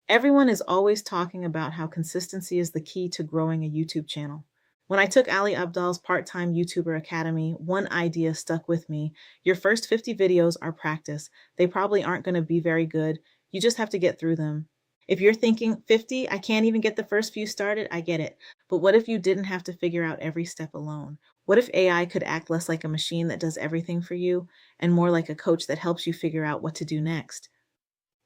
Everyone is always talking about how consistency is the key to growing a YouTube channel. When I took Ali Abdal's part-time YouTuber Academy, one idea stuck with me. Your first 50 videos are practice. They probably aren't going to be very good. You just have to get through them. If you're thinking 50, I can't even get the first few started, I get it. But what if you didn't have to figure out every step alone? What if AI could act less like a machine that does everything for you and more like a coach that helps you figure out what to do next?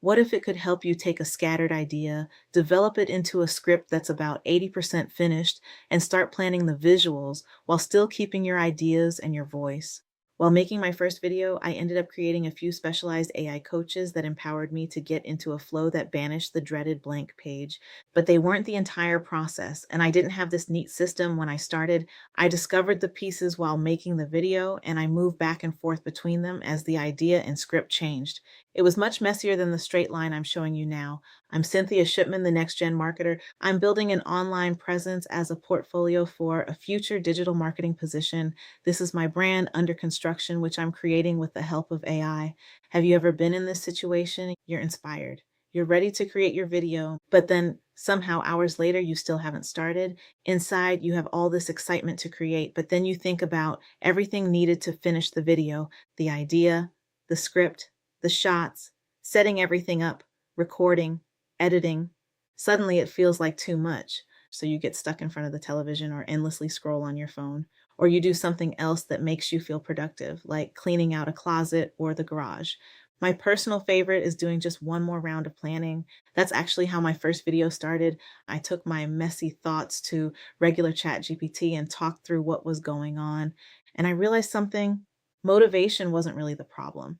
What if it could help you take a scattered idea, develop it into a script that's about 80% finished, and start planning the visuals while still keeping your ideas and your voice? While making my first video, I ended up creating a few specialized AI coaches that empowered me to get into a flow that banished the dreaded blank page. But they weren't the entire process, and I didn't have this neat system when I started. I discovered the pieces while making the video, and I moved back and forth between them as the idea and script changed. It was much messier than the straight line I'm showing you now. I'm Cynthia Shipman, the next gen marketer. I'm building an online presence as a portfolio for a future digital marketing position. This is my brand under construction, which I'm creating with the help of AI. Have you ever been in this situation? You're inspired. You're ready to create your video, but then somehow hours later, you still haven't started. Inside, you have all this excitement to create, but then you think about everything needed to finish the video, the idea, the script, the shots, setting everything up, recording, editing. Suddenly it feels like too much. So you get stuck in front of the television or endlessly scroll on your phone, or you do something else that makes you feel productive, like cleaning out a closet or the garage. My personal favorite is doing just one more round of planning. That's actually how my first video started. I took my messy thoughts to regular chat GPT and talked through what was going on. And I realized something: motivation wasn't really the problem.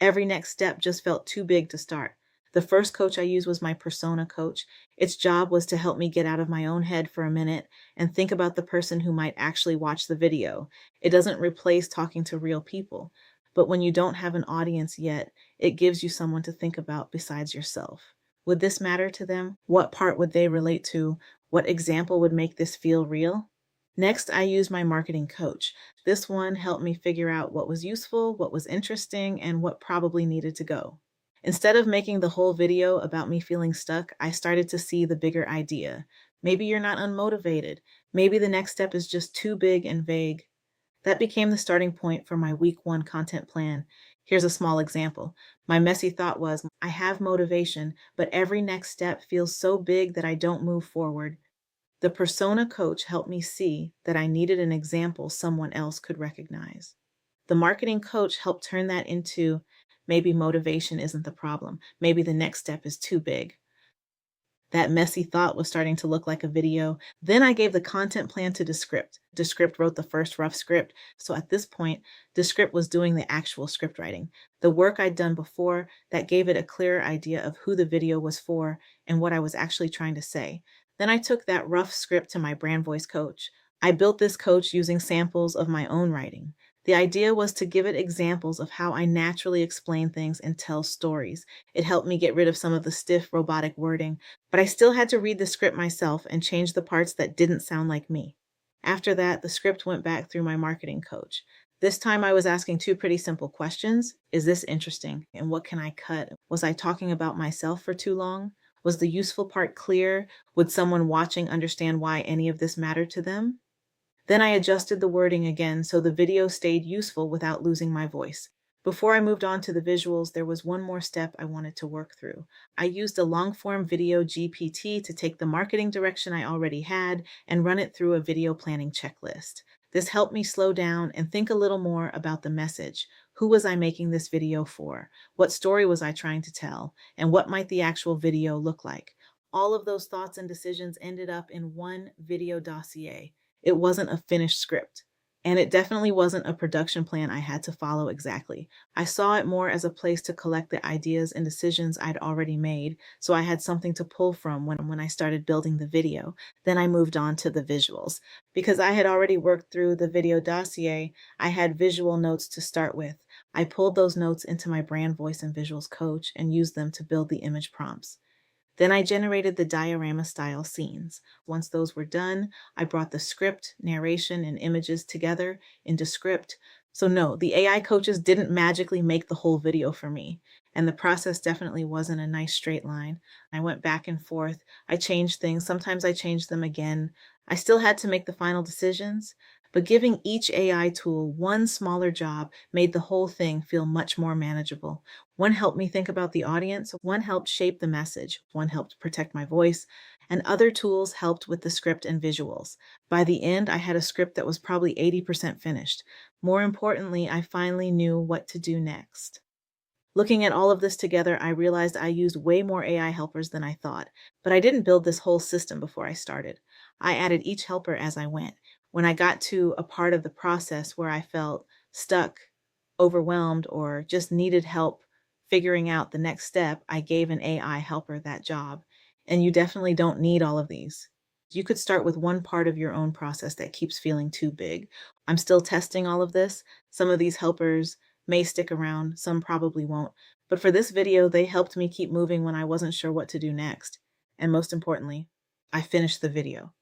Every next step just felt too big to start. The first coach I used was my persona coach. Its job was to help me get out of my own head for a minute and think about the person who might actually watch the video. It doesn't replace talking to real people, but when you don't have an audience yet, it gives you someone to think about besides yourself. Would this matter to them? What part would they relate to? What example would make this feel real? Next, I used my marketing coach. This one helped me figure out what was useful, what was interesting, and what probably needed to go. Instead of making the whole video about me feeling stuck, I started to see the bigger idea. Maybe you're not unmotivated. Maybe the next step is just too big and vague. That became the starting point for my week one content plan. Here's a small example. My messy thought was, I have motivation, but every next step feels so big that I don't move forward. The persona coach helped me see that I needed an example someone else could recognize. The marketing coach helped turn that into, maybe motivation isn't the problem. Maybe the next step is too big. That messy thought was starting to look like a video. Then I gave the content plan to Descript. Descript wrote the first rough script. So at this point, Descript was doing the actual script writing. The work I'd done before that gave it a clearer idea of who the video was for and what I was actually trying to say. Then I took that rough script to my brand voice coach. I built this coach using samples of my own writing. The idea was to give it examples of how I naturally explain things and tell stories. It helped me get rid of some of the stiff robotic wording, but I still had to read the script myself and change the parts that didn't sound like me. After that, the script went back through my marketing coach. This time I was asking two pretty simple questions. Is this interesting? And what can I cut? Was I talking about myself for too long? Was the useful part clear? Would someone watching understand why any of this mattered to them? Then I adjusted the wording again so the video stayed useful without losing my voice. Before I moved on to the visuals, there was one more step I wanted to work through. I used a long-form video GPT to take the marketing direction I already had and run it through a video planning checklist. This helped me slow down and think a little more about the message. Who was I making this video for? What story was I trying to tell? And what might the actual video look like? All of those thoughts and decisions ended up in one video dossier. It wasn't a finished script. And it definitely wasn't a production plan I had to follow exactly. I saw it more as a place to collect the ideas and decisions I'd already made, so I had something to pull from when I started building the video. Then I moved on to the visuals. Because I had already worked through the video dossier, I had visual notes to start with. I pulled those notes into my brand voice and visuals coach and used them to build the image prompts. Then I generated the diorama-style scenes. Once those were done, I brought the script, narration, and images together into Script So, no, the AI coaches didn't magically make the whole video for me. And the process definitely wasn't a nice straight line. I went back and forth. I changed things. Sometimes I changed them again. I still had to make the final decisions. But giving each AI tool one smaller job made the whole thing feel much more manageable. One helped me think about the audience, one helped shape the message, one helped protect my voice, and other tools helped with the script and visuals. By the end, I had a script that was probably 80% finished. More importantly, I finally knew what to do next. Looking at all of this together, I realized I used way more AI helpers than I thought, but I didn't build this whole system before I started. I added each helper as I went. When I got to a part of the process where I felt stuck, overwhelmed, or just needed help figuring out the next step, I gave an AI helper that job. And you definitely don't need all of these. You could start with one part of your own process that keeps feeling too big. I'm still testing all of this. Some of these helpers may stick around, some probably won't. But for this video, they helped me keep moving when I wasn't sure what to do next. And most importantly, I finished the video.